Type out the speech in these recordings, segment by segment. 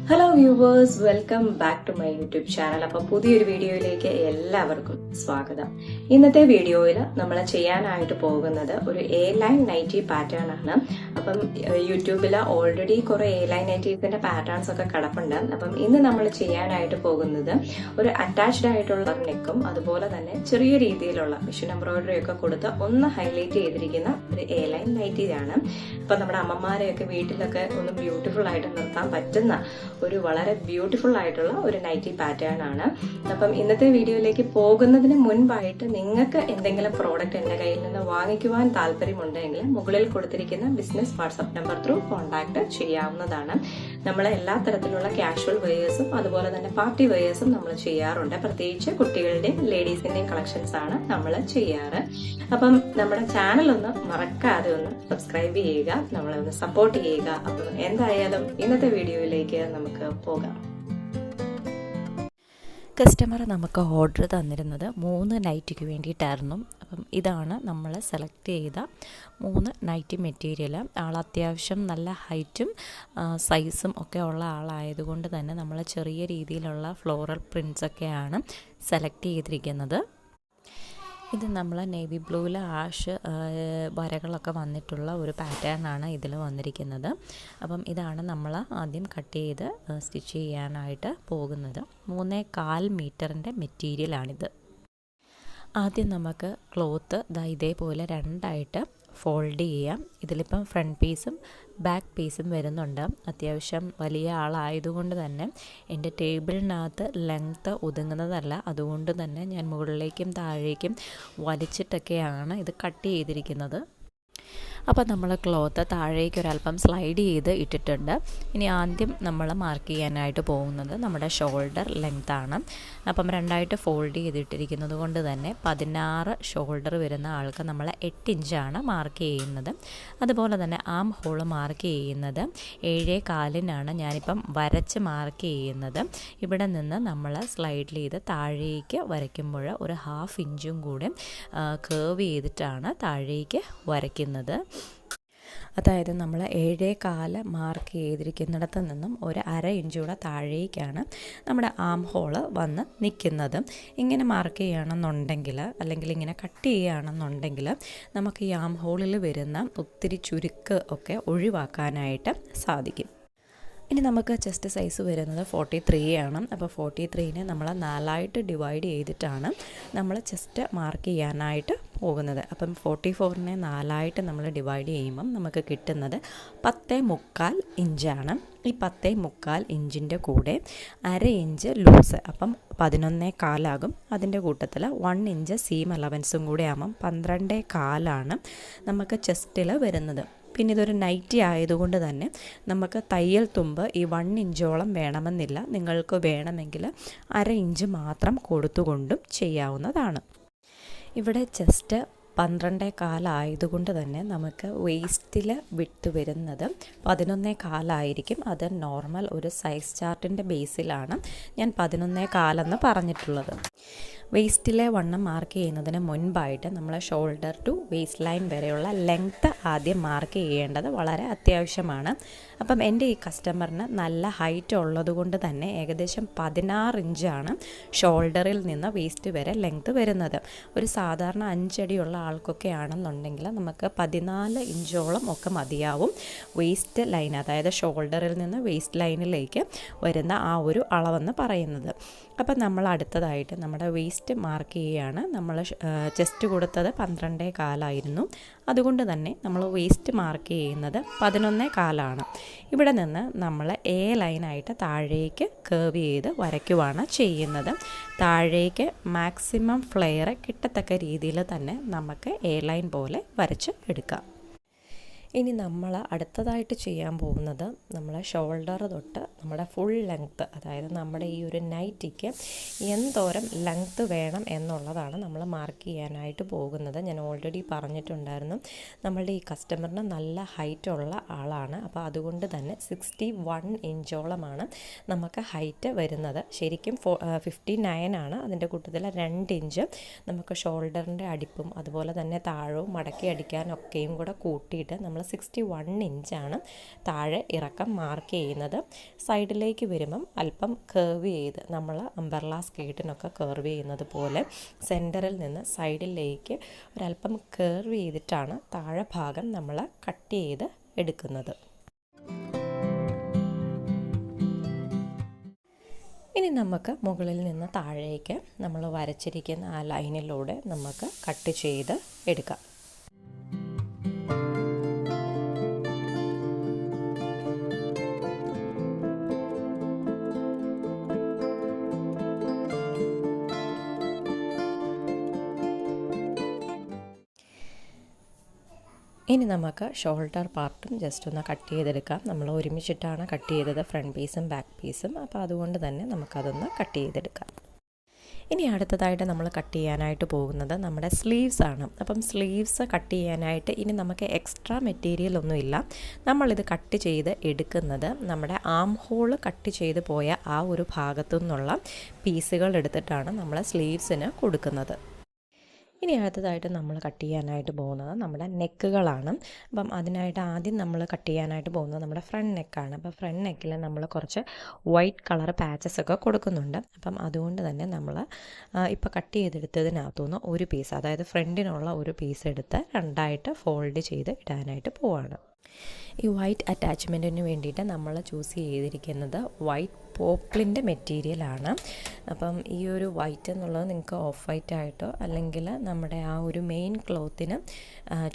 Hello viewers, welcome back to my YouTube channel. അപ്പം പുതിയൊരു വീഡിയോയിലേക്ക് എല്ലാവർക്കും സ്വാഗതം. ഇന്നത്തെ വീഡിയോയിൽ നമ്മൾ ചെയ്യാനായിട്ട് പോകുന്നത് ഒരു എ ലൈൻ നൈറ്റി പാറ്റേൺ ആണ്. അപ്പം യൂട്യൂബിൽ ഓൾറെഡി കുറെ എ ലൈൻ നൈറ്റീസിന്റെ പാറ്റേൺസ് ഒക്കെ കിടപ്പുണ്ട്. അപ്പം ഇന്ന് നമ്മൾ ചെയ്യാനായിട്ട് പോകുന്നത് ഒരു അറ്റാച്ച്ഡ് ആയിട്ടുള്ള നെക്കും അതുപോലെ തന്നെ ചെറിയ രീതിയിലുള്ള മിഷൻ എംബ്രോയിഡറി ഒക്കെ കൊടുത്ത് ഒന്ന് ഹൈലൈറ്റ് ചെയ്തിരിക്കുന്ന ഒരു എ ലൈൻ നൈറ്റിയാണ്. അപ്പം നമ്മുടെ അമ്മമാരെയൊക്കെ വീട്ടിലൊക്കെ ഒന്ന് ബ്യൂട്ടിഫുൾ ആയിട്ട് നിർത്താൻ പറ്റുന്ന ഒരു വളരെ ബ്യൂട്ടിഫുൾ ആയിട്ടുള്ള ഒരു നൈറ്റി പാറ്റേൺ ആണ്. അപ്പം ഇന്നത്തെ വീഡിയോയിലേക്ക് പോകുന്നതിന് മുൻപായിട്ട് നിങ്ങൾക്ക് എന്തെങ്കിലും പ്രോഡക്റ്റ് എൻ്റെ കയ്യിൽ നിന്ന് വാങ്ങിക്കുവാൻ താല്പര്യമുണ്ടെങ്കിൽ മുകളിൽ കൊടുത്തിരിക്കുന്ന business WhatsApp number through contact ചെയ്യാവുന്നതാണ്. നമ്മൾ എല്ലാ തരത്തിലുള്ള കാഷ്വൽ വെയേഴ്സും അതുപോലെ തന്നെ പാർട്ടി വെയേഴ്സും നമ്മൾ ചെയ്യാറുണ്ട്. പ്രത്യേകിച്ച് കുട്ടികളുടെയും ലേഡീസിന്റെയും കളക്ഷൻസ് ആണ് നമ്മൾ ചെയ്യാറ്. അപ്പം നമ്മുടെ ചാനൽ ഒന്ന് മറക്കാതെ ഒന്ന് സബ്സ്ക്രൈബ് ചെയ്യുക, നമ്മളെ ഒന്ന് സപ്പോർട്ട് ചെയ്യുക. അപ്പം എന്തായാലും ഇന്നത്തെ വീഡിയോയിലേക്ക് നമുക്ക് പോകാം. കസ്റ്റമർ നമുക്ക് ഓർഡർ തന്നിരുന്നത് 3 നൈറ്റിക്ക് വേണ്ടിയിട്ടായിരുന്നു. അപ്പം ഇതാണ് നമ്മൾ സെലക്ട് ചെയ്ത 3 നൈറ്റി മെറ്റീരിയൽ. ആൾ അത്യാവശ്യം നല്ല ഹൈറ്റും സൈസും ഒക്കെ ഉള്ള ആളായതുകൊണ്ട് തന്നെ നമ്മൾ ചെറിയ രീതിയിലുള്ള ഫ്ലോറൽ പ്രിൻറ്റ്സൊക്കെയാണ് സെലക്ട് ചെയ്തിരിക്കുന്നത്. ഇത് നമ്മൾ നേവി ബ്ലൂവിൽ ആഷ് വരകളൊക്കെ വന്നിട്ടുള്ള ഒരു പാറ്റേൺ ആണ് ഇതിൽ വന്നിരിക്കുന്നത്. അപ്പം ഇതാണ് നമ്മൾ ആദ്യം കട്ട് ചെയ്ത് സ്റ്റിച്ച് ചെയ്യാനായിട്ട് പോകുന്നത്. 3.25 മീറ്ററിൻ്റെ മെറ്റീരിയലാണിത്. ആദ്യം നമുക്ക് ക്ലോത്ത് ഇതേപോലെ രണ്ടായിട്ട് ഫോൾഡ് ചെയ്യാം. ഇതിലിപ്പം ഫ്രണ്ട് പീസും ബാക്ക് പീസും വരുന്നുണ്ട്. അത്യാവശ്യം വലിയ ആളായതുകൊണ്ട് തന്നെ എൻ്റെ ടേബിളിനകത്ത് ലെങ്ത്ത് ഒതുങ്ങുന്നതല്ല. അതുകൊണ്ട് തന്നെ ഞാൻ മുകളിലേക്കും താഴേക്കും വലിച്ചിട്ടൊക്കെയാണ് ഇത് കട്ട് ചെയ്തിരിക്കുന്നത്. അപ്പോൾ നമ്മൾ ക്ലോത്ത് താഴേക്ക് ഒരല്പം സ്ലൈഡ് ചെയ്ത് ഇട്ടിട്ടുണ്ട്. ഇനി ആദ്യം നമ്മൾ മാർക്ക് ചെയ്യാനായിട്ട് പോകുന്നത് നമ്മുടെ ഷോൾഡർ ലെങ്ത്താണ്. അപ്പം രണ്ടായിട്ട് ഫോൾഡ് ചെയ്തിട്ടിരിക്കുന്നത് കൊണ്ട് തന്നെ 16 ഷോൾഡർ വരുന്ന ആൾക്ക് നമ്മൾ 8 ഇഞ്ചാണ് മാർക്ക് ചെയ്യുന്നത്. അതുപോലെ തന്നെ ആം ഹോള് മാർക്ക് ചെയ്യുന്നത് 7.25 ഞാനിപ്പം വരച്ച് മാർക്ക് ചെയ്യുന്നത്. ഇവിടെ നിന്ന് നമ്മൾ സ്ലൈഡ് ചെയ്ത് താഴേക്ക് വരയ്ക്കുമ്പോൾ ഒരു 1/2 ഇഞ്ചും കൂടെ കേർവ് ചെയ്തിട്ടാണ് താഴേക്ക് വരയ്ക്കുന്നത്. അതായത് നമ്മൾ 7.25 മാർക്ക് ചെയ്തിരിക്കുന്നിടത്ത് നിന്നും ഒരു 1/2 ഇഞ്ച് കൂടെ താഴേക്കാണ് നമ്മുടെ ആം ഹോള് വന്ന് നിൽക്കുന്നത്. ഇങ്ങനെ മാർക്ക് ചെയ്യുകയാണെന്നുണ്ടെങ്കിൽ അല്ലെങ്കിൽ ഇങ്ങനെ കട്ട് ചെയ്യുകയാണെന്നുണ്ടെങ്കിൽ നമുക്ക് ഈ ആം ഹോളിൽ വരുന്ന ഒത്തിരി ചുരുക്ക് ഒക്കെ ഒഴിവാക്കാനായിട്ട് സാധിക്കും. ഇനി നമുക്ക് ചെസ്റ്റ് സൈസ് വരുന്നത് 43 ആണ്. അപ്പോൾ 43നെ നമ്മൾ 4ആയിട്ട് ഡിവൈഡ് ചെയ്തിട്ടാണ് നമ്മൾ ചെസ്റ്റ് മാർക്ക് ചെയ്യാനായിട്ട് പോകുന്നത്. അപ്പം 44നെ 4ആയിട്ട് നമ്മൾ ഡിവൈഡ് ചെയ്യുമ്പം നമുക്ക് കിട്ടുന്നത് 10.25 ഇഞ്ചാണ്. ഈ 10.25 ഇഞ്ചിൻ്റെ കൂടെ 1/2 ഇഞ്ച് ലൂസ്, അപ്പം 11.25 ആകും. അതിൻ്റെ കൂട്ടത്തിൽ 1 ഇഞ്ച് സീം അലവൻസും കൂടെ ആകുമ്പം 12.25 നമുക്ക് ചെസ്റ്റിൽ വരുന്നത്. പിന്നെ ഇതൊരു നൈറ്റി ആയതുകൊണ്ട് തന്നെ നമുക്ക് തയ്യൽ തുമ്പ് ഈ 1 ഇഞ്ചോളം വേണമെന്നില്ല. നിങ്ങൾക്ക് വേണമെങ്കിൽ 1/2 ഇഞ്ച് മാത്രം കൊടുത്തുകൊണ്ടും ചെയ്യാവുന്നതാണ്. ഇവിടെ ചെസ്റ്റ് 12.25 ആയതുകൊണ്ട് തന്നെ നമുക്ക് വേസ്റ്റിൽ വിട്ട് വരുന്നത് 11.25 ആയിരിക്കും. അത് നോർമൽ ഒരു സൈസ് ചാർട്ടിൻ്റെ ബേസിലാണ് ഞാൻ 11.25 പറഞ്ഞിട്ടുള്ളത്. വേസ്റ്റിലെ വണ്ണം മാർക്ക് ചെയ്യുന്നതിന് മുൻപായിട്ട് നമ്മൾ ഷോൾഡർ ടു വേസ്റ്റ് ലൈൻ വരെയുള്ള ലെങ്ത്ത് ആദ്യം മാർക്ക് ചെയ്യേണ്ടത് വളരെ അത്യാവശ്യമാണ്. അപ്പം എൻ്റെ ഈ കസ്റ്റമറിന് നല്ല ഹൈറ്റ് ഉള്ളത് കൊണ്ട് തന്നെ ഏകദേശം 16 ഇഞ്ചാണ് ഷോൾഡറിൽ നിന്ന് വേസ്റ്റ് വരെ ലെങ്ത്ത് വരുന്നത്. ഒരു സാധാരണ 5 അടിയുള്ള ആൾക്കൊക്കെ ആണെന്നുണ്ടെങ്കിൽ നമുക്ക് 14 ഇഞ്ചോളം ഒക്കെ മതിയാവും വേസ്റ്റ് ലൈൻ, അതായത് ഷോൾഡറിൽ നിന്ന് വേസ്റ്റ് ലൈനിലേക്ക് വരുന്ന ആ ഒരു അളവെന്ന് പറയുന്നത്. അപ്പം നമ്മൾ അടുത്തതായിട്ട് നമ്മുടെ വേസ്റ്റ് മാർക്ക് ചെയ്യുകയാണ്. നമ്മൾ ചെസ്റ്റ് കൊടുത്തത് 12.25 ആയിരുന്നു. അതുകൊണ്ട് തന്നെ നമ്മൾ വേസ്റ്റ് മാർക്ക് ചെയ്യുന്നത് 11.25 ഇവിടെ നിന്ന് നമ്മൾ എ ലൈനായിട്ട് താഴേക്ക് കേർവ് ചെയ്ത് വരയ്ക്കുവാണ് ചെയ്യുന്നത്. താഴേക്ക് മാക്സിമം ഫ്ലെയർ കിട്ടത്തക്ക രീതിയിൽ തന്നെ നമുക്ക് എ ലൈൻ പോലെ വരച്ച് എടുക്കാം. ഇനി നമ്മൾ അടുത്തതായിട്ട് ചെയ്യാൻ പോകുന്നത് നമ്മളെ ഷോൾഡർ തൊട്ട് നമ്മുടെ ഫുൾ ലെങ്ത്ത്, അതായത് നമ്മുടെ ഈ ഒരു നൈറ്റിക്ക് എന്തോരം ലെങ്ത്ത് വേണം എന്നുള്ളതാണ് നമ്മൾ മാർക്ക് ചെയ്യാനായിട്ട് പോകുന്നത്. ഞാൻ ഓൾറെഡി പറഞ്ഞിട്ടുണ്ടായിരുന്നു നമ്മളുടെ ഈ കസ്റ്റമറിന് നല്ല ഹൈറ്റ് ഉള്ള ആളാണ്. അപ്പോൾ അതുകൊണ്ട് തന്നെ 61 ഇഞ്ചോളമാണ് നമുക്ക് ഹൈറ്റ് വരുന്നത്. ശരിക്കും 59 ആണ്. അതിൻ്റെ കൂട്ടത്തിൽ 2 ഇഞ്ച് നമുക്ക് ഷോൾഡറിൻ്റെ അടിപ്പും അതുപോലെ തന്നെ താഴവും മടക്കി അടിക്കാനൊക്കെയും കൂടെ കൂട്ടിയിട്ട് നമ്മൾ 61 ഇഞ്ചാണ് താഴെ ഇറക്കം മാർക്ക് ചെയ്യുന്നത്. സൈഡിലേക്ക് വരുമ്പം അല്പം കർവ് ചെയ്ത് നമ്മൾ അംബർല സ്കേർട്ടിനൊക്കെ കർവ് ചെയ്യുന്നത് പോലെ സെൻറ്ററിൽ നിന്ന് സൈഡിലേക്ക് ഒരല്പം കർവ് ചെയ്തിട്ടാണ് താഴെ ഭാഗം നമ്മൾ കട്ട് ചെയ്ത് എടുക്കുന്നത്. ഇനി നമുക്ക് മുകളിൽ നിന്ന് താഴേക്ക് നമ്മൾ വരച്ചിരിക്കുന്ന ആ ലൈനിലൂടെ നമുക്ക് കട്ട് ചെയ്ത് എടുക്കാം. ഇനി നമുക്ക് ഷോൾഡർ പാർട്ടും ജസ്റ്റ് ഒന്ന് കട്ട് ചെയ്തെടുക്കാം. നമ്മൾ ഒരുമിച്ചിട്ടാണ് കട്ട് ചെയ്തത്, ഫ്രണ്ട് പീസും ബാക്ക് പീസും. അപ്പോൾ അതുകൊണ്ട് തന്നെ നമുക്കതൊന്ന് കട്ട് ചെയ്തെടുക്കാം. ഇനി അടുത്തതായിട്ട് നമ്മൾ കട്ട് ചെയ്യാനായിട്ട് പോകുന്നത് നമ്മുടെ സ്ലീവ്സ് ആണ്. അപ്പം സ്ലീവ്സ് കട്ട് ചെയ്യാനായിട്ട് ഇനി നമുക്ക് എക്സ്ട്രാ മെറ്റീരിയൽ ഒന്നുമില്ല. നമ്മളിത് കട്ട് ചെയ്ത് എടുക്കുന്നത് നമ്മുടെ ആം ഹോള് കട്ട് ചെയ്ത് പോയ ആ ഒരു ഭാഗത്തു നിന്നുള്ള പീസുകൾ എടുത്തിട്ടാണ് നമ്മൾ സ്ലീവ്സിന് കൊടുക്കുന്നത്. ഇനി അടുത്തതായിട്ട് നമ്മൾ കട്ട് ചെയ്യാനായിട്ട് പോകുന്നത് നമ്മുടെ നെക്കുകളാണ്. അപ്പം അതിനായിട്ട് ആദ്യം നമ്മൾ കട്ട് ചെയ്യാനായിട്ട് പോകുന്നത് നമ്മുടെ ഫ്രണ്ട് നെക്കാണ്. അപ്പോൾ ഫ്രണ്ട് നെക്കിൽ നമ്മൾ കുറച്ച് വൈറ്റ് കളർ പാച്ചസ് ഒക്കെ കൊടുക്കുന്നുണ്ട്. അപ്പം അതുകൊണ്ട് തന്നെ നമ്മൾ ഇപ്പോൾ കട്ട് ചെയ്തെടുത്തതിനകത്തുനിന്ന് ഒരു പീസ്, അതായത് ഫ്രണ്ടിനുള്ള ഒരു പീസ് എടുത്ത് രണ്ടായിട്ട് ഫോൾഡ് ചെയ്ത് ഇടാനായിട്ട് പോവാണ്. ഈ വൈറ്റ് അറ്റാച്ച്മെൻറ്റിന് വേണ്ടിയിട്ട് നമ്മൾ ചൂസ് ചെയ്തിരിക്കുന്നത് വൈറ്റ് പോപ്ലിൻ്റെ മെറ്റീരിയലാണ്. അപ്പം ഈ ഒരു വൈറ്റ് എന്നുള്ളത് നിങ്ങൾക്ക് ഓഫ് വൈറ്റ് ആയിട്ടോ അല്ലെങ്കിൽ നമ്മുടെ ആ ഒരു മെയിൻ ക്ലോത്തിന്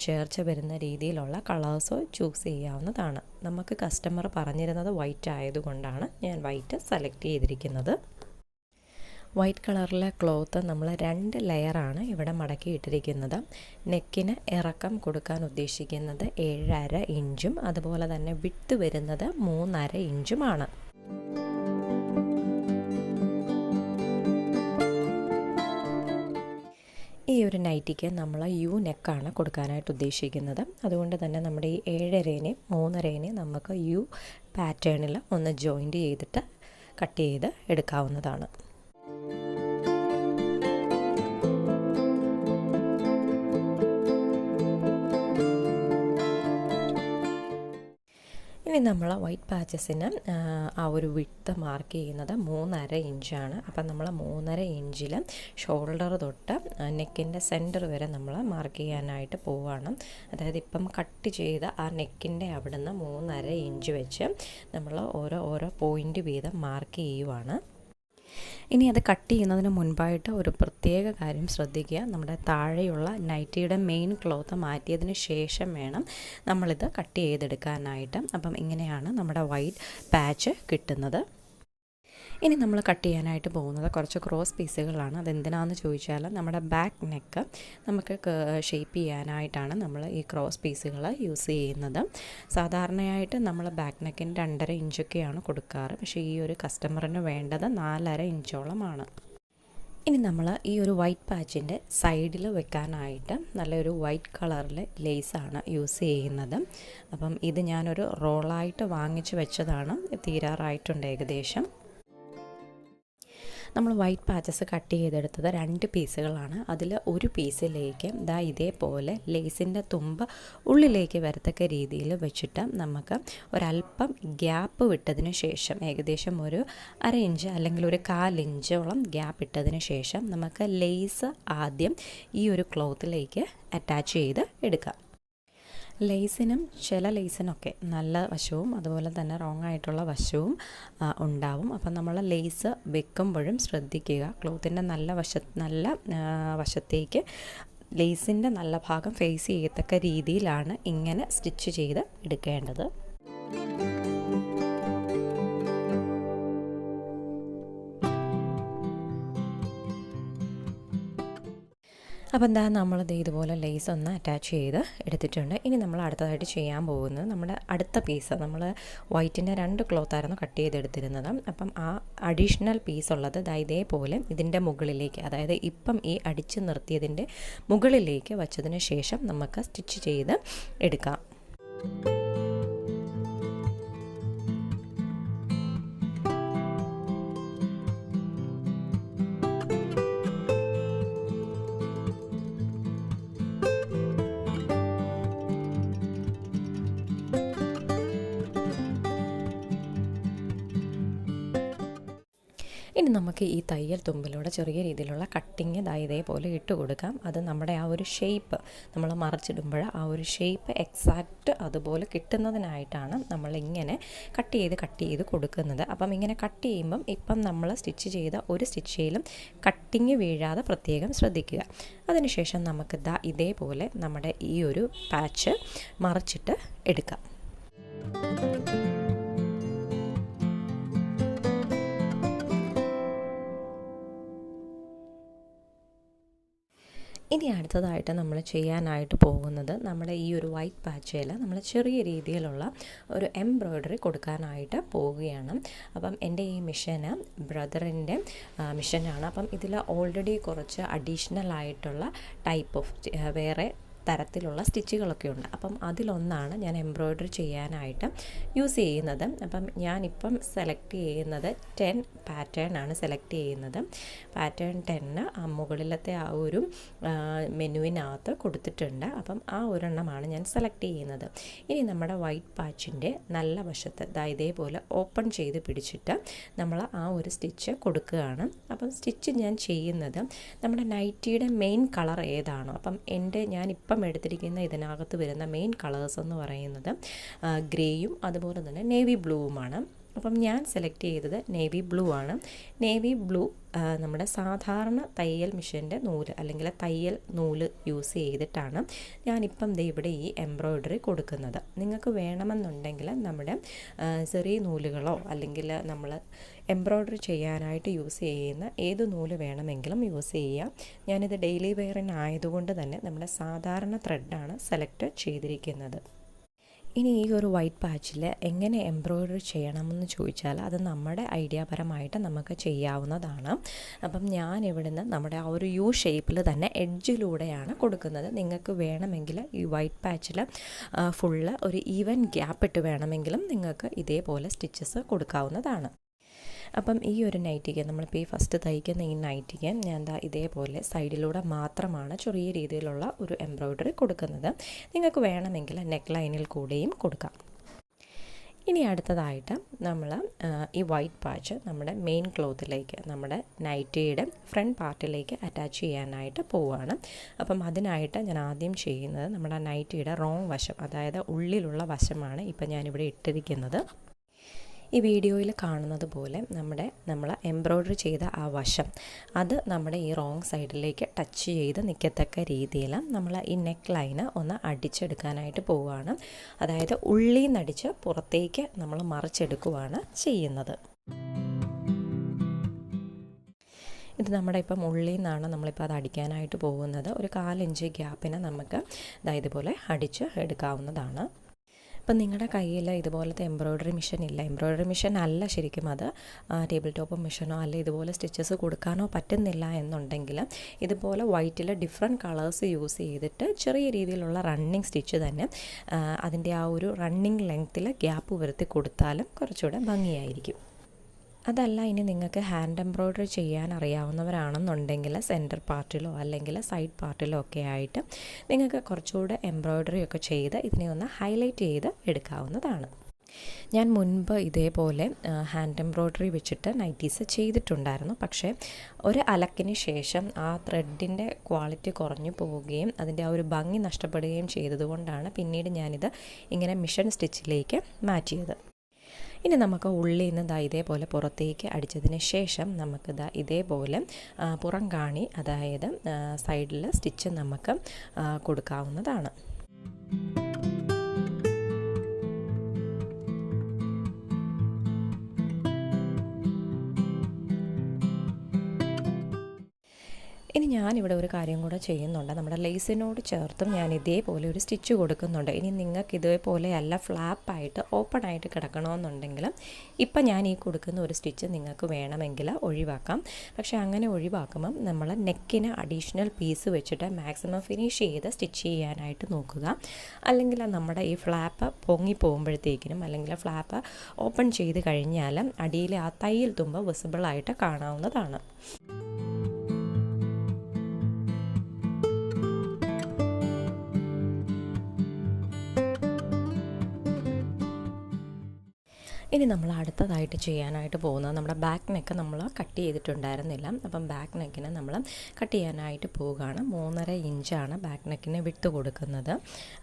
ചേർച്ച വരുന്ന രീതിയിലുള്ള കളേഴ്സോ ചൂസ് ചെയ്യാവുന്നതാണ്. നമുക്ക് കസ്റ്റമർ പറഞ്ഞിരുന്നത് വൈറ്റ് ആയതുകൊണ്ടാണ് ഞാൻ വൈറ്റ് സെലക്ട് ചെയ്തിരിക്കുന്നത്. വൈറ്റ് കളറിലെ ക്ലോത്ത് നമ്മൾ 2 ലെയറാണ് ഇവിടെ മടക്കി ഇട്ടിരിക്കുന്നത്. നെക്കിന് ഇറക്കം കൊടുക്കാൻ ഉദ്ദേശിക്കുന്നത് 7.5 ഇഞ്ചും അതുപോലെ തന്നെ വിട്ട് വരുന്നത് 3.5 ഇഞ്ചുമാണ്. ഈ ഒരു നൈറ്റിക്ക് നമ്മൾ യു നെക്കാണ് കൊടുക്കാനായിട്ട് ഉദ്ദേശിക്കുന്നത്. അതുകൊണ്ട് തന്നെ നമ്മുടെ ഈ 7.5-നെയും 3.5-നെയും നമുക്ക് യു പാറ്റേണിൽ ഒന്ന് ജോയിൻറ്റ് ചെയ്തിട്ട് കട്ട് ചെയ്ത് എടുക്കാവുന്നതാണ്. ഇനി നമ്മൾ വൈറ്റ് പാച്ചസിന് ആ ഒരു വിഡ്ത്ത് മാർക്ക് ചെയ്യുന്നത് 3.5 ഇഞ്ചാണ്. അപ്പം നമ്മൾ 3.5 ഇഞ്ചിൽ ഷോൾഡർ തൊട്ട് നെക്കിൻ്റെ സെൻറ്റർ വരെ നമ്മൾ മാർക്ക് ചെയ്യാനായിട്ട് പോവുകയാണ്. അതായത് ഇപ്പം കട്ട് ചെയ്ത ആ നെക്കിൻ്റെ അവിടെ നിന്ന് 3.5 ഇഞ്ച് വെച്ച് നമ്മൾ ഓരോ പോയിൻ്റ് വീതം മാർക്ക് ചെയ്യുവാണ്. ഇനി അത് കട്ട് ചെയ്യുന്നതിന് മുൻപായിട്ട് ഒരു പ്രത്യേക കാര്യം ശ്രദ്ധിക്കുക. നമ്മുടെ താഴെയുള്ള നൈറ്റിയുടെ മെയിൻ ക്ലോത്ത് മാറ്റിയതിന് ശേഷം വേണം നമ്മളിത് കട്ട് ചെയ്തെടുക്കാനായിട്ട്. അപ്പം ഇങ്ങനെയാണ് നമ്മുടെ വൈറ്റ് പാച്ച് കിട്ടുന്നത്. ഇനി നമ്മൾ കട്ട് ചെയ്യാനായിട്ട് പോകുന്നത് കുറച്ച് ക്രോസ് പീസുകളാണ്. അതെന്തിനാണെന്ന് ചോദിച്ചാൽ നമ്മുടെ ബാക്ക് നെക്ക് നമുക്ക് ഷേപ്പ് ചെയ്യാനായിട്ടാണ് നമ്മൾ ഈ ക്രോസ് പീസുകൾ യൂസ് ചെയ്യുന്നത്. സാധാരണയായിട്ട് നമ്മൾ ബാക്ക് നെക്കിന് 2.5 ഇഞ്ചൊക്കെയാണ് കൊടുക്കാറ്. പക്ഷേ ഈ ഒരു കസ്റ്റമറിന് വേണ്ടത് 4.5 ഇഞ്ചോളമാണ്. ഇനി നമ്മൾ ഈ ഒരു വൈറ്റ് പാച്ചിൻ്റെ സൈഡിൽ വെക്കാനായിട്ട് നല്ലൊരു വൈറ്റ് കളറിൽ ലേസാണ് യൂസ് ചെയ്യുന്നത്. അപ്പം ഇത് ഞാനൊരു റോളായിട്ട് വാങ്ങിച്ച് വെച്ചതാണ്, തീരാറായിട്ടുണ്ട് ഏകദേശം. നമ്മൾ വൈറ്റ് പാച്ചസ് കട്ട് ചെയ്തെടുത്തത് 2 പീസുകളാണ്. അതിൽ ഒരു പീസിലേക്ക് ഇതേപോലെ ലേസിൻ്റെ തുമ്പ് ഉള്ളിലേക്ക് വരത്തക്ക രീതിയിൽ വെച്ചിട്ട് നമുക്ക് ഒരല്പം ഗ്യാപ്പ് വിട്ടതിന് ശേഷം, ഏകദേശം ഒരു 1/2 ഇഞ്ച് അല്ലെങ്കിൽ ഒരു 1/4 ഇഞ്ചോളം ഗ്യാപ്പ് ഇട്ടതിന് ശേഷം നമുക്ക് ലേസ് ആദ്യം ഈ ഒരു ക്ലോത്തിലേക്ക് അറ്റാച്ച് ചെയ്ത് എടുക്കാം. ലേസിനും ചില ലേസിനൊക്കെ നല്ല വശവും അതുപോലെ തന്നെ റോങ് ആയിട്ടുള്ള വശവും ഉണ്ടാവും. അപ്പം നമ്മൾ ലേസ് വെക്കുമ്പോഴും ശ്രദ്ധിക്കുക, ക്ലോത്തിൻ്റെ നല്ല വശത്തേക്ക് ലേസിൻ്റെ നല്ല ഭാഗം ഫേസ് ചെയ്യത്തക്ക രീതിയിലാണ് ഇങ്ങനെ സ്റ്റിച്ച് ചെയ്ത് എടുക്കേണ്ടത്. അപ്പോൾ നമ്മളിത് ഇതുപോലെ ലേസ് ഒന്ന് അറ്റാച്ച് ചെയ്ത് എടുത്തിട്ടുണ്ട്. ഇനി നമ്മൾ അടുത്തതായിട്ട് ചെയ്യാൻ പോകുന്നത് നമ്മുടെ അടുത്ത പീസ്, നമ്മൾ വൈറ്റിൻ്റെ 2 ക്ലോത്തായിരുന്നു കട്ട് ചെയ്തെടുത്തിരുന്നത്. അപ്പം ആ അഡീഷണൽ പീസ് ഉള്ളത് ഇതേപോലെ ഇതിൻ്റെ മുകളിലേക്ക്, അതായത് ഇപ്പം ഈ അടിച്ച് നിർത്തിയതിൻ്റെ മുകളിലേക്ക് വച്ചതിന് ശേഷം നമുക്ക് സ്റ്റിച്ച് ചെയ്ത് എടുക്കാം. ഇനി നമുക്ക് ഈ തയ്യൽ തുമ്പിലൂടെ ചെറിയ രീതിയിലുള്ള കട്ടിങ് ഇതേപോലെ ഇട്ട് കൊടുക്കാം. അത് നമ്മുടെ ആ ഒരു ഷേപ്പ് നമ്മൾ മറിച്ചിടുമ്പോൾ ആ ഒരു ഷേപ്പ് എക്സാക്റ്റ് അതുപോലെ കിട്ടുന്നതിനായിട്ടാണ് നമ്മളിങ്ങനെ കട്ട് ചെയ്ത് കൊടുക്കുന്നത്. അപ്പം ഇങ്ങനെ കട്ട് ചെയ്യുമ്പം ഇപ്പം നമ്മൾ സ്റ്റിച്ച് ചെയ്ത ഒരു സ്റ്റിച്ചിലും കട്ടിങ് വീഴാതെ പ്രത്യേകം ശ്രദ്ധിക്കുക. അതിനുശേഷം നമുക്ക് ഇതേപോലെ നമ്മുടെ ഈ ഒരു പാച്ച് മറിച്ചിട്ട് എടുക്കാം. ഇനി അടുത്തതായിട്ട് നമ്മൾ ചെയ്യാനായിട്ട് പോകുന്നത് നമ്മുടെ ഈ ഒരു വൈറ്റ് പാച്ചിൽ നമ്മൾ ചെറിയ രീതിയിലുള്ള ഒരു എംബ്രോയ്ഡറി കൊടുക്കാനായിട്ട് പോവുകയാണ്. അപ്പം എൻ്റെ ഈ മിഷന് ബ്രദറിൻ്റെ മിഷനാണ്. അപ്പം ഇതിൽ ഓൾറെഡി കുറച്ച് അഡീഷണൽ ആയിട്ടുള്ള ടൈപ്പ് ഓഫ് വേറെ തരത്തിലുള്ള സ്റ്റിച്ചുകളൊക്കെ ഉണ്ട്. അപ്പം അതിലൊന്നാണ് ഞാൻ എംബ്രോയ്ഡറി ചെയ്യാനായിട്ട് യൂസ് ചെയ്യുന്നത്. അപ്പം ഞാനിപ്പം സെലക്ട് ചെയ്യുന്നത് 10 പാറ്റേൺ ആണ് സെലക്ട് ചെയ്യുന്നത്. പാറ്റേൺ 10 മുകളിലത്തെ ആ ഒരു മെനുവിനകത്ത് കൊടുത്തിട്ടുണ്ട്. അപ്പം ആ ഒരെണ്ണമാണ് ഞാൻ സെലക്ട് ചെയ്യുന്നത്. ഇനി നമ്മുടെ വൈറ്റ് പാച്ചിൻ്റെ നല്ല വശത്ത് ഇതേപോലെ ഓപ്പൺ ചെയ്ത് പിടിച്ചിട്ട് നമ്മൾ ആ ഒരു സ്റ്റിച്ച് കൊടുക്കുകയാണ്. അപ്പം സ്റ്റിച്ച് ഞാൻ ചെയ്യുന്നത് നമ്മുടെ നൈറ്റിയുടെ മെയിൻ കളർ ഏതാണോ, അപ്പം ഞാനിപ്പം എടുത്തിരിക്കുന്ന ഇതിനകത്ത് വരുന്ന മെയിൻ കളേഴ്സ് എന്ന് പറയുന്നത് ഗ്രേയും അതുപോലെ തന്നെ നേവി ബ്ലൂവുമാണ്. അപ്പം ഞാൻ സെലക്ട് ചെയ്തത് നേവി ബ്ലൂ ആണ്. നേവി ബ്ലൂ നമ്മുടെ സാധാരണ തയ്യൽ മെഷീൻ്റെ നൂല് അല്ലെങ്കിൽ തയ്യൽ നൂല് യൂസ് ചെയ്തിട്ടാണ് ഞാനിപ്പം ഇവിടെ ഈ എംബ്രോയ്ഡറി കൊടുക്കുന്നത്. നിങ്ങൾക്ക് വേണമെന്നുണ്ടെങ്കിൽ നമ്മുടെ ചെറിയ നൂലുകളോ അല്ലെങ്കിൽ നമ്മൾ എംബ്രോയ്ഡറി ചെയ്യാനായിട്ട് യൂസ് ചെയ്യുന്ന ഏത് നൂല് വേണമെങ്കിലും യൂസ് ചെയ്യാം. ഞാനിത് ഡെയിലി വെയറിനായതുകൊണ്ട് തന്നെ നമ്മുടെ സാധാരണ ത്രെഡാണ് സെലക്ട് ചെയ്തിരിക്കുന്നത്. ഇനി ഈ ഒരു വൈറ്റ് പാച്ചിൽ എങ്ങനെ എംബ്രോയ്ഡറി ചെയ്യണമെന്ന് ചോദിച്ചാൽ അത് നമ്മുടെ ഐഡിയാപരമായിട്ട് നമുക്ക് ചെയ്യാവുന്നതാണ്. അപ്പം ഞാൻ ഇവിടുന്ന് നമ്മുടെ ആ ഒരു യു ഷേപ്പിൽ തന്നെ എഡ്ജിലൂടെയാണ് കൊടുക്കുന്നത്. നിങ്ങൾക്ക് വേണമെങ്കിൽ ഈ വൈറ്റ് പാച്ചിൽ ഫുള്ള് ഒരു ഈവൻ ഗ്യാപ്പ് ഇട്ട് വേണമെങ്കിലും നിങ്ങൾക്ക് ഇതേപോലെ സ്റ്റിച്ചസ് കൊടുക്കാവുന്നതാണ്. അപ്പം ഈ ഒരു നൈറ്റിക്ക് നമ്മളിപ്പോൾ ഈ ഫസ്റ്റ് തയ്ക്കുന്ന ഈ നൈറ്റിക്ക് ഞാൻ ഇതേപോലെ സൈഡിലൂടെ മാത്രമാണ് ചെറിയ രീതിയിലുള്ള ഒരു എംബ്രോയ്ഡറി കൊടുക്കുന്നത്. നിങ്ങൾക്ക് വേണമെങ്കിൽ നെക്ക് ലൈനിൽ കൂടെയും കൊടുക്കാം. ഇനി അടുത്തതായിട്ട് നമ്മൾ ഈ വൈറ്റ് പാച്ച് നമ്മുടെ മെയിൻ ക്ലോത്തിലേക്ക് നമ്മുടെ നൈറ്റിയുടെ ഫ്രണ്ട് പാർട്ടിലേക്ക് അറ്റാച്ച് ചെയ്യാനായിട്ട് പോവുകയാണ്. അപ്പം അതിനായിട്ട് ഞാൻ ആദ്യം ചെയ്യുന്നത് നമ്മുടെ നൈറ്റിയുടെ റോങ് വശം, അതായത് ഉള്ളിലുള്ള വശമാണ് ഇപ്പം ഞാനിവിടെ ഇട്ടിരിക്കുന്നത്. ഈ വീഡിയോയിൽ കാണുന്നത് പോലെ നമ്മൾ എംബ്രോയ്ഡറി ചെയ്ത ആ വശം അത് നമ്മുടെ ഈ റോങ് സൈഡിലേക്ക് ടച്ച് ചെയ്ത് നിൽക്കത്തക്ക രീതിയിൽ നമ്മൾ ഈ നെക്ക് ലൈന് ഒന്ന് അടിച്ചെടുക്കാനായിട്ട് പോവുകയാണ്. അതായത് ഉള്ളിൽ നിന്നടിച്ച് പുറത്തേക്ക് നമ്മൾ മറിച്ചെടുക്കുകയാണ് ചെയ്യുന്നത്. ഇത് നമ്മുടെ ഇപ്പം ഉള്ളിൽ നിന്നാണ് നമ്മളിപ്പോൾ അത് അടിക്കാനായിട്ട് പോകുന്നത്. ഒരു 1/4 ഇഞ്ച് ഗ്യാപ്പിന് നമുക്ക് ഇതുപോലെ അടിച്ച് എടുക്കാവുന്നതാണ്. ഇപ്പം നിങ്ങളുടെ കയ്യിൽ ഇതുപോലത്തെ എംബ്രോയ്ഡറി മെഷീൻ ഇല്ല, എംബ്രോയ്ഡറി മെഷീൻ അല്ല ശരിക്കും അത് ടേബിൾ ടോപ്പ് മെഷീനോ അല്ല ഇതുപോലെ സ്റ്റിച്ചസ് കൊടുക്കാനോ പറ്റുന്നില്ല എന്നുണ്ടെങ്കിൽ ഇതുപോലെ വൈറ്റിൽ ഡിഫറെൻറ്റ് കളേഴ്സ് യൂസ് ചെയ്തിട്ട് ചെറിയ രീതിയിലുള്ള റണ്ണിങ് സ്റ്റിച്ച് തന്നെ അതിൻ്റെ ആ ഒരു റണ്ണിങ് ലെങ്ത്തിൽ ഗ്യാപ്പ് വരുത്തി കൊടുത്താലും കുറച്ചുകൂടെ ഭംഗിയായിരിക്കും. അതല്ല ഇനി നിങ്ങൾക്ക് ഹാൻഡ് എംബ്രോയ്ഡറി ചെയ്യാൻ അറിയാവുന്നവരാണെന്നുണ്ടെങ്കിൽ സെൻറ്റർ പാർട്ടിലോ അല്ലെങ്കിൽ സൈഡ് പാർട്ടിലോ ഒക്കെ ആയിട്ട് നിങ്ങൾക്ക് കുറച്ചുകൂടെ എംബ്രോയ്ഡറി ഒക്കെ ചെയ്ത് ഇതിനെ ഒന്ന് ഹൈലൈറ്റ് ചെയ്ത് എടുക്കാവുന്നതാണ്. ഞാൻ മുൻപ് ഇതേപോലെ ഹാൻഡ് എംബ്രോയ്ഡറി വെച്ചിട്ട് നൈറ്റീസ് ചെയ്തിട്ടുണ്ടായിരുന്നു. പക്ഷേ ഒരു അലക്കിന് ശേഷം ആ ത്രെഡിൻ്റെ ക്വാളിറ്റി കുറഞ്ഞു പോവുകയും അതിൻ്റെ ആ ഒരു ഭംഗി നഷ്ടപ്പെടുകയും ചെയ്തതുകൊണ്ടാണ് പിന്നീട് ഞാനിത് ഇങ്ങനെ മിഷൻ സ്റ്റിച്ചിലേക്ക് മാറ്റിയത്. ഇനി നമുക്ക് ഉള്ളിൽ നിന്ന് ഇതേപോലെ പുറത്തേക്ക് അടിച്ചതിന് ശേഷം നമുക്ക് ഇതേപോലെ പുറം കാണി അതായത് സൈഡിൽ സ്റ്റിച്ച് നമുക്ക് കൊടുക്കാവുന്നതാണ്. ഇനി ഞാനിവിടെ ഒരു കാര്യം കൂടെ ചെയ്യുന്നുണ്ട്. നമ്മുടെ ലേസിനോട് ചേർത്തും ഞാൻ ഇതേപോലെ ഒരു സ്റ്റിച്ച് കൊടുക്കുന്നുണ്ട്. ഇനി നിങ്ങൾക്ക് ഇതേപോലെ അല്ല ഫ്ലാപ്പായിട്ട് ഓപ്പൺ ആയിട്ട് കിടക്കണമെന്നുണ്ടെങ്കിൽ ഇപ്പം ഞാൻ ഈ കൊടുക്കുന്ന ഒരു സ്റ്റിച്ച് നിങ്ങൾക്ക് വേണമെങ്കിൽ ഒഴിവാക്കാം. പക്ഷേ അങ്ങനെ ഒഴിവാക്കുമ്പം നമ്മൾ നെക്കിന് അഡീഷണൽ പീസ് വെച്ചിട്ട് മാക്സിമം ഫിനിഷ് ചെയ്ത് സ്റ്റിച്ച് ചെയ്യാനായിട്ട് നോക്കുക. അല്ലെങ്കിൽ നമ്മുടെ ഈ ഫ്ലാപ്പ് പൊങ്ങി പോകുമ്പോഴത്തേക്കിനും അല്ലെങ്കിൽ ഫ്ലാപ്പ് ഓപ്പൺ ചെയ്ത് കഴിഞ്ഞാൽ അടിയിൽ ആ തയ്യൽ തുമ്പ് വിസിബിളായിട്ട് കാണാവുന്നതാണ്. ഇനി നമ്മൾ അടുത്തതായിട്ട് ചെയ്യാനായിട്ട് പോകുന്നത് നമ്മുടെ ബാക്ക് നെക്ക് നമ്മൾ കട്ട് ചെയ്തിട്ടുണ്ടായിരുന്നില്ല. അപ്പം ബാക്ക് നെക്കിനെ നമ്മൾ കട്ട് ചെയ്യാനായിട്ട് പോവുകയാണ്. 3.5 ഇഞ്ചാണ് ബാക്ക് നെക്കിന് വിട്ട് കൊടുക്കുന്നത്.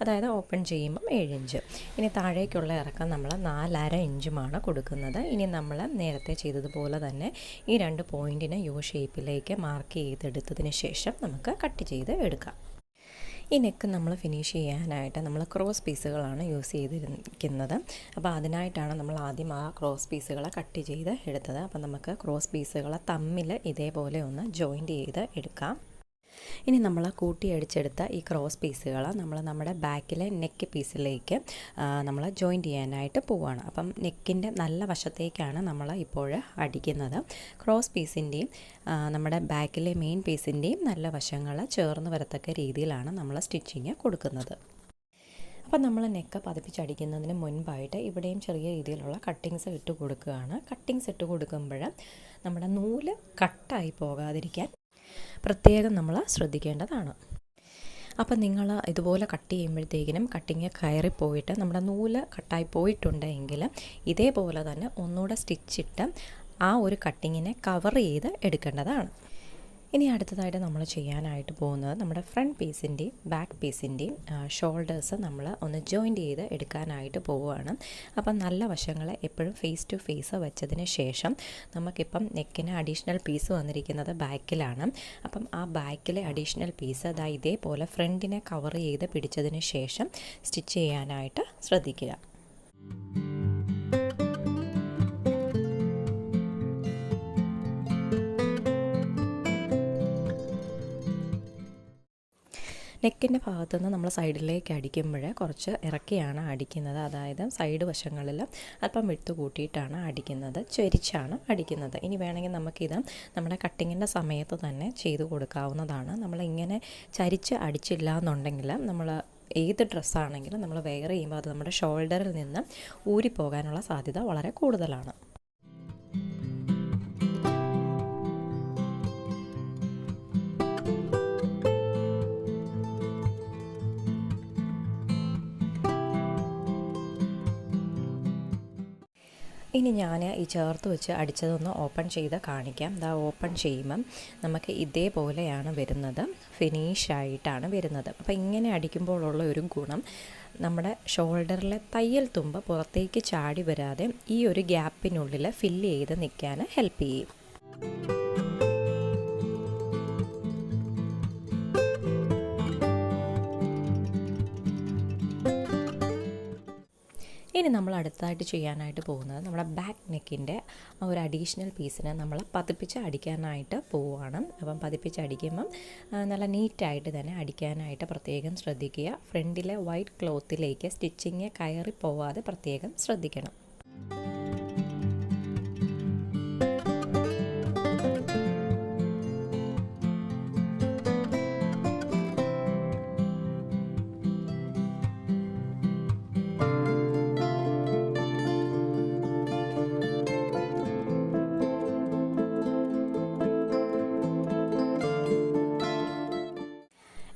അതായത് ഓപ്പൺ ചെയ്യുമ്പം 7 ഇഞ്ച്. ഇനി താഴേക്കുള്ള ഇറക്കം നമ്മൾ 4.5 ഇഞ്ചുമാണ് കൊടുക്കുന്നത്. ഇനി നമ്മൾ നേരത്തെ ചെയ്തതുപോലെ തന്നെ ഈ 2 പോയിൻറ്റിനെ യു ഷേപ്പിലേക്ക് മാർക്ക് ചെയ്തെടുത്തതിന് ശേഷം നമുക്ക് കട്ട് ചെയ്ത് എടുക്കാം. ഈ നെക്ക് നമ്മൾ ഫിനിഷ് ചെയ്യാനായിട്ട് നമ്മൾ ക്രോസ് പീസുകളാണ് യൂസ് ചെയ്തിരിക്കുന്നത്. അപ്പോൾ അതിനായിട്ടാണ് നമ്മൾ ആദ്യം ആ ക്രോസ് പീസുകളെ കട്ട് ചെയ്ത് എടുത്തത്. അപ്പോൾ നമുക്ക് ക്രോസ് പീസുകളെ തമ്മിൽ ഇതേപോലെ ഒന്ന് ജോയിൻറ്റ് ചെയ്ത് എടുക്കാം. ഇനി നമ്മൾ കൂട്ടിയടിച്ചെടുത്ത ഈ ക്രോസ് പീസുകൾ നമ്മൾ നമ്മുടെ ബാക്കിലെ നെക്ക് പീസിലേക്ക് നമ്മൾ ജോയിൻറ്റ് ചെയ്യാനായിട്ട് പോവുകയാണ്. അപ്പം നെക്കിൻ്റെ നല്ല വശത്തേക്കാണ് നമ്മൾ ഇപ്പോൾ അടിക്കുന്നത്. ക്രോസ് പീസിൻ്റെയും നമ്മുടെ ബാക്കിലെ മെയിൻ പീസിൻ്റെയും നല്ല വശങ്ങൾ ചേർന്ന് വരത്തക്ക രീതിയിലാണ് നമ്മൾ സ്റ്റിച്ചിങ് കൊടുക്കുന്നത്. അപ്പം നമ്മൾ നെക്ക് പതിപ്പിച്ചടിക്കുന്നതിന് മുൻപായിട്ട് ഇവിടെയും ചെറിയ രീതിയിലുള്ള കട്ടിങ്സ് ഇട്ട് കൊടുക്കുകയാണ്. കട്ടിങ്സ് ഇട്ട് കൊടുക്കുമ്പോൾ നമ്മുടെ നൂല് കട്ടായി പോകാതിരിക്കാൻ പ്രത്യേകം നമ്മൾ ശ്രദ്ധിക്കേണ്ടതാണ്. അപ്പം നിങ്ങൾ ഇതുപോലെ കട്ട് ചെയ്യുമ്പോഴത്തേക്കിനും കട്ടിങ് കയറിപ്പോയിട്ട് നമ്മുടെ നൂല് കട്ടായി പോയിട്ടുണ്ടെങ്കിൽ ഇതേപോലെ തന്നെ ഒന്നുകൂടെ സ്റ്റിച്ചിട്ട് ആ ഒരു കട്ടിങ്ങിനെ കവർ ചെയ്ത് എടുക്കേണ്ടതാണ്. ഇനി അടുത്തതായിട്ട് നമ്മൾ ചെയ്യാനായിട്ട് പോകുന്നത് നമ്മുടെ ഫ്രണ്ട് പീസിൻ്റെയും ബാക്ക് പീസിൻ്റെയും ഷോൾഡേഴ്സ് നമ്മൾ ഒന്ന് ജോയിൻറ്റ് ചെയ്ത് എടുക്കാനായിട്ട് പോവുകയാണ്. അപ്പം നല്ല വശങ്ങൾ എപ്പോഴും ഫേസ് ടു ഫേസ് വെച്ചതിന് ശേഷം നമുക്കിപ്പം നെക്കിന് അഡീഷണൽ പീസ് വന്നിരിക്കുന്നത് ബാക്കിലാണ്. അപ്പം ആ ബാക്കിലെ അഡീഷണൽ പീസ് ഇതേപോലെ ഫ്രണ്ടിനെ കവർ ചെയ്ത് പിടിച്ചതിന് ശേഷം സ്റ്റിച്ച് ചെയ്യാനായിട്ട് ശ്രദ്ധിക്കുക. നെക്കിൻ്റെ ഭാഗത്തുനിന്ന് നമ്മൾ സൈഡിലേക്ക് അടിക്കുമ്പോൾ കുറച്ച് ഇറക്കിയാണ് അടിക്കുന്നത്. അതായത് സൈഡ് വശങ്ങളിൽ അല്പം വിട്ട് കൂട്ടിയിട്ടാണ് അടിക്കുന്നത്, ചരിച്ചാണ് അടിക്കുന്നത്. ഇനി വേണമെങ്കിൽ നമുക്കിത് നമ്മുടെ കട്ടിങ്ങിൻ്റെ സമയത്ത് തന്നെ ചെയ്ത് കൊടുക്കാവുന്നതാണ്. നമ്മളിങ്ങനെ ചരിച്ച് അടിച്ചില്ല എന്നുണ്ടെങ്കിൽ നമ്മൾ ഏത് ഡ്രസ്സാണെങ്കിലും നമ്മൾ വെയർ ചെയ്യുമ്പോൾ അത് നമ്മുടെ ഷോൾഡറിൽ നിന്ന് ഊരിപ്പോകാനുള്ള സാധ്യത വളരെ കൂടുതലാണ്. ഇനി ഞാൻ ഈ ചേർത്ത് വെച്ച് അടിച്ചതൊന്ന് ഓപ്പൺ ചെയ്ത് കാണിക്കാം. ഓപ്പൺ ചെയ്യുമ്പം നമുക്ക് ഇതേപോലെയാണ് വരുന്നത്, ഫിനിഷായിട്ടാണ് വരുന്നത്. അപ്പോൾ ഇങ്ങനെ അടിക്കുമ്പോഴുള്ള ഒരു ഗുണം, നമ്മുടെ ഷോൾഡറിലെ തയ്യൽ തുമ്പ് പുറത്തേക്ക് ചാടി വരാതെ ഈ ഒരു ഗ്യാപ്പിനുള്ളിൽ ഫില്ല് ചെയ്ത് നിൽക്കാൻ ഹെൽപ്പ് ചെയ്യും. ഇനി നമ്മൾ അടുത്തതായിട്ട് ചെയ്യാനായിട്ട് പോകുന്നത് നമ്മുടെ ബാക്ക് നെക്കിൻ്റെ ഒരു അഡീഷണൽ പീസിനെ നമ്മൾ പതിപ്പിച്ച് അടിക്കാനായിട്ട് പോവുകയാണ്. അപ്പം പതിപ്പിച്ച് അടിക്കുമ്പം നല്ല നീറ്റായിട്ട് തന്നെ അടിക്കാനായിട്ട് പ്രത്യേകം ശ്രദ്ധിക്കുക. ഫ്രണ്ടിലെ വൈറ്റ് ക്ലോത്തിലേക്ക് സ്റ്റിച്ചിങ് കയറി പോവാതെ പ്രത്യേകം ശ്രദ്ധിക്കണം.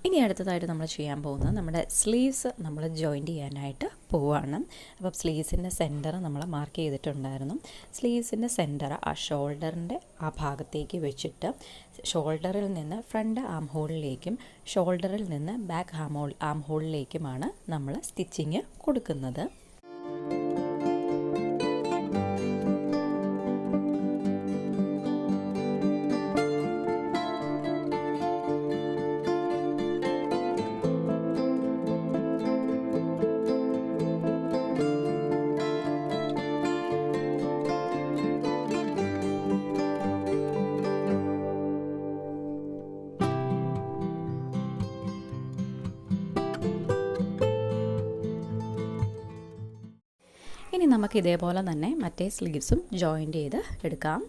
ഇനി അടുത്തതായിട്ട് നമ്മൾ ചെയ്യാൻ പോകുന്നത് നമ്മുടെ സ്ലീവ്സ് നമ്മൾ ജോയിൻറ്റ് ചെയ്യാനായിട്ട് പോവുകയാണ്. അപ്പം സ്ലീവ്സിൻ്റെ സെൻറ്റർ നമ്മൾ മാർക്ക് ചെയ്തിട്ടുണ്ടായിരുന്നു. സ്ലീവ്സിൻ്റെ സെൻറ്റർ ആ ഷോൾഡറിൻ്റെ ആ ഭാഗത്തേക്ക് വെച്ചിട്ട് ഷോൾഡറിൽ നിന്ന് ഫ്രണ്ട് ആം ഹോളിലേക്കും ഷോൾഡറിൽ നിന്ന് ബാക്ക് ആം ഹോളിലേക്കുമാണ് നമ്മൾ സ്റ്റിച്ചിങ് കൊടുക്കുന്നത്. ഇനി നമുക്ക് ഇതേപോലെ തന്നെ മറ്റേ സ്ലീവ്സും ജോയിൻറ്റ് ചെയ്ത് എടുക്കാം.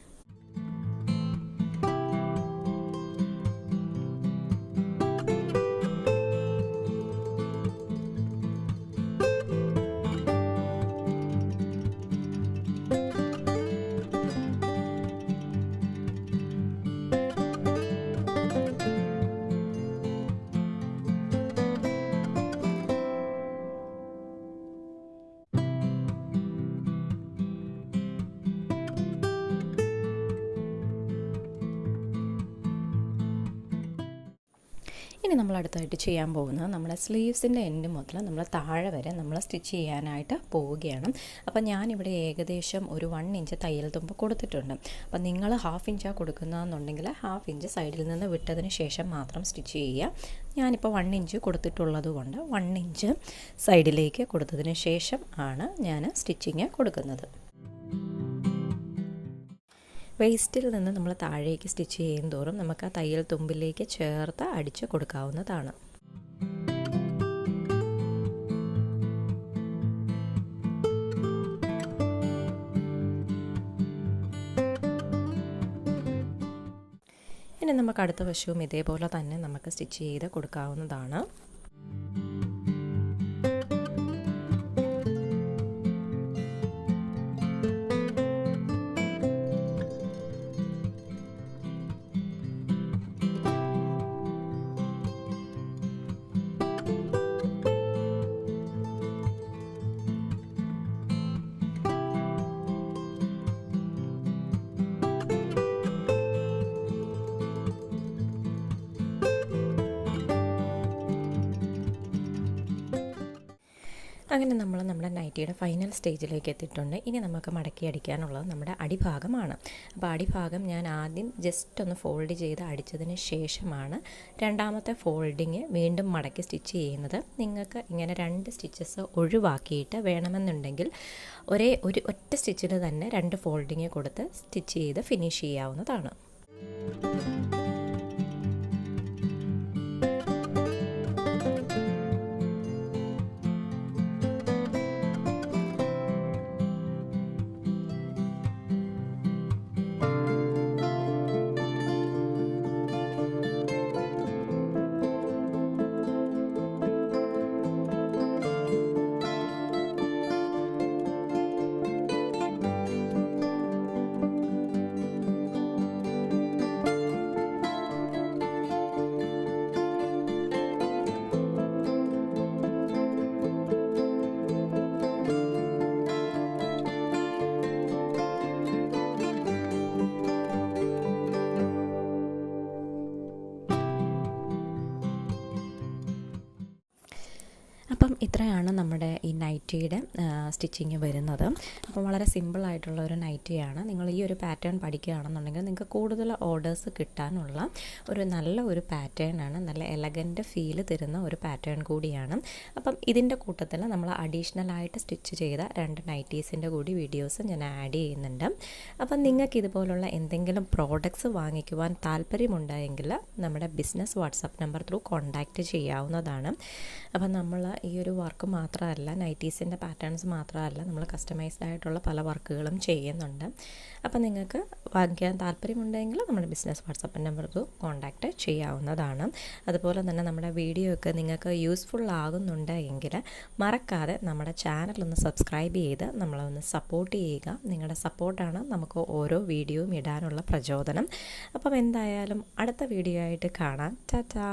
ഇനി നമ്മൾ അടുത്തായിട്ട് ചെയ്യാൻ പോകുന്നത് നമ്മുടെ സ്ലീവ്സിൻ്റെ എൻഡ് മുതൽ നമ്മൾ താഴെ വരെ നമ്മൾ സ്റ്റിച്ച് ചെയ്യാനായിട്ട് പോവുകയാണ്. അപ്പോൾ ഞാനിവിടെ ഏകദേശം ഒരു 1 ഇഞ്ച് തയ്യൽ തുമ്പ് കൊടുത്തിട്ടുണ്ട്. അപ്പോൾ നിങ്ങൾ 1/2 ഇഞ്ചാണ് കൊടുക്കുന്നതെന്നുണ്ടെങ്കിൽ 1/2 ഇഞ്ച് സൈഡിൽ നിന്ന് വിട്ടതിന് ശേഷം മാത്രം സ്റ്റിച്ച് ചെയ്യുക. ഞാനിപ്പോൾ 1 ഇഞ്ച് കൊടുത്തിട്ടുള്ളത് കൊണ്ട് 1 ഇഞ്ച് സൈഡിലേക്ക് കൊടുത്തതിന് ശേഷം ആണ് ഞാൻ സ്റ്റിച്ചിങ് കൊടുക്കുന്നത്. വേസ്റ്റിൽ നിന്ന് നമ്മൾ താഴേക്ക് സ്റ്റിച്ച് ചെയ്യും തോറും നമുക്ക് ആ തയ്യൽ തുമ്പിലേക്ക് ചേർത്ത് അടിച്ച് കൊടുക്കാവുന്നതാണ്. ഇനി നമുക്ക് അടുത്ത വശവും ഇതേപോലെ തന്നെ നമുക്ക് സ്റ്റിച്ച് ചെയ്ത് കൊടുക്കാവുന്നതാണ്. അങ്ങനെ നമ്മൾ നമ്മുടെ നൈറ്റിയുടെ ഫൈനൽ സ്റ്റേജിലേക്ക് എത്തിയിട്ടുണ്ട്. ഇനി നമുക്ക് മടക്കി അടിക്കാനുള്ളത് നമ്മുടെ അടിഭാഗമാണ്. അപ്പോൾ അടിഭാഗം ഞാൻ ആദ്യം ജസ്റ്റ് ഒന്ന് ഫോൾഡ് ചെയ്ത് അടിച്ചതിന് ശേഷമാണ് രണ്ടാമത്തെ ഫോൾഡിങ് വീണ്ടും മടക്കി സ്റ്റിച്ച് ചെയ്യുന്നത്. നിങ്ങൾക്ക് ഇങ്ങനെ 2 സ്റ്റിച്ചസ് ഒഴിവാക്കിയിട്ട് വേണമെന്നുണ്ടെങ്കിൽ ഒറ്റ സ്റ്റിച്ചിൽ തന്നെ 2 ഫോൾഡിങ് കൊടുത്ത് സ്റ്റിച്ച് ചെയ്ത് ഫിനിഷ് ചെയ്യാവുന്നതാണ്. അപ്പം ഇത്രയാണ് നമ്മുടെ ഈ നൈറ്റിയുടെ സ്റ്റിച്ചിങ് വരുന്നത്. അപ്പം വളരെ സിമ്പിളായിട്ടുള്ള ഒരു നൈറ്റിയാണ്. നിങ്ങൾ ഈ ഒരു പാറ്റേൺ പഠിക്കുകയാണെന്നുണ്ടെങ്കിൽ നിങ്ങൾക്ക് കൂടുതൽ ഓർഡേഴ്സ് കിട്ടാനുള്ള ഒരു നല്ല ഒരു പാറ്റേൺ ആണ്. നല്ല എലഗൻറ്റ് ഫീല് തരുന്ന ഒരു പാറ്റേൺ കൂടിയാണ്. അപ്പം ഇതിൻ്റെ കൂട്ടത്തിൽ നമ്മൾ അഡീഷണലായിട്ട് സ്റ്റിച്ച് ചെയ്ത 2 നൈറ്റീസിൻ്റെ കൂടി വീഡിയോസ് ഞാൻ ആഡ് ചെയ്യുന്നുണ്ട്. അപ്പം നിങ്ങൾക്ക് ഇതുപോലുള്ള എന്തെങ്കിലും പ്രോഡക്ട്സ് വാങ്ങിക്കുവാൻ താല്പര്യമുണ്ടായെങ്കിൽ നമ്മുടെ business WhatsApp number through contact ചെയ്യാവുന്നതാണ്. അപ്പം നമ്മൾ ഈ ഒരു വർക്ക് മാത്രമല്ല, നൈറ്റീസിൻ്റെ പാറ്റേൺസ് മാത്രമല്ല, നമ്മൾ കസ്റ്റമൈസ്ഡ് ആയിട്ടുള്ള പല വർക്കുകളും ചെയ്യുന്നുണ്ട്. അപ്പം നിങ്ങൾക്ക് വാങ്ങിക്കാൻ താല്പര്യമുണ്ടെങ്കിൽ നമ്മുടെ business WhatsApp number through contact ചെയ്യാവുന്നതാണ്. അതുപോലെ തന്നെ നമ്മുടെ വീഡിയോ ഒക്കെ നിങ്ങൾക്ക് യൂസ്ഫുൾ ആകുന്നുണ്ട് എങ്കിൽ മറക്കാതെ നമ്മുടെ ചാനലൊന്ന് സബ്സ്ക്രൈബ് ചെയ്ത് നമ്മളൊന്ന് സപ്പോർട്ട് ചെയ്യുക. നിങ്ങളുടെ സപ്പോർട്ടാണ് നമുക്ക് ഓരോ വീഡിയോയും ഇടാനുള്ള പ്രചോദനം. അപ്പം എന്തായാലും അടുത്ത വീഡിയോ ആയിട്ട് കാണാം. ടാറ്റാ.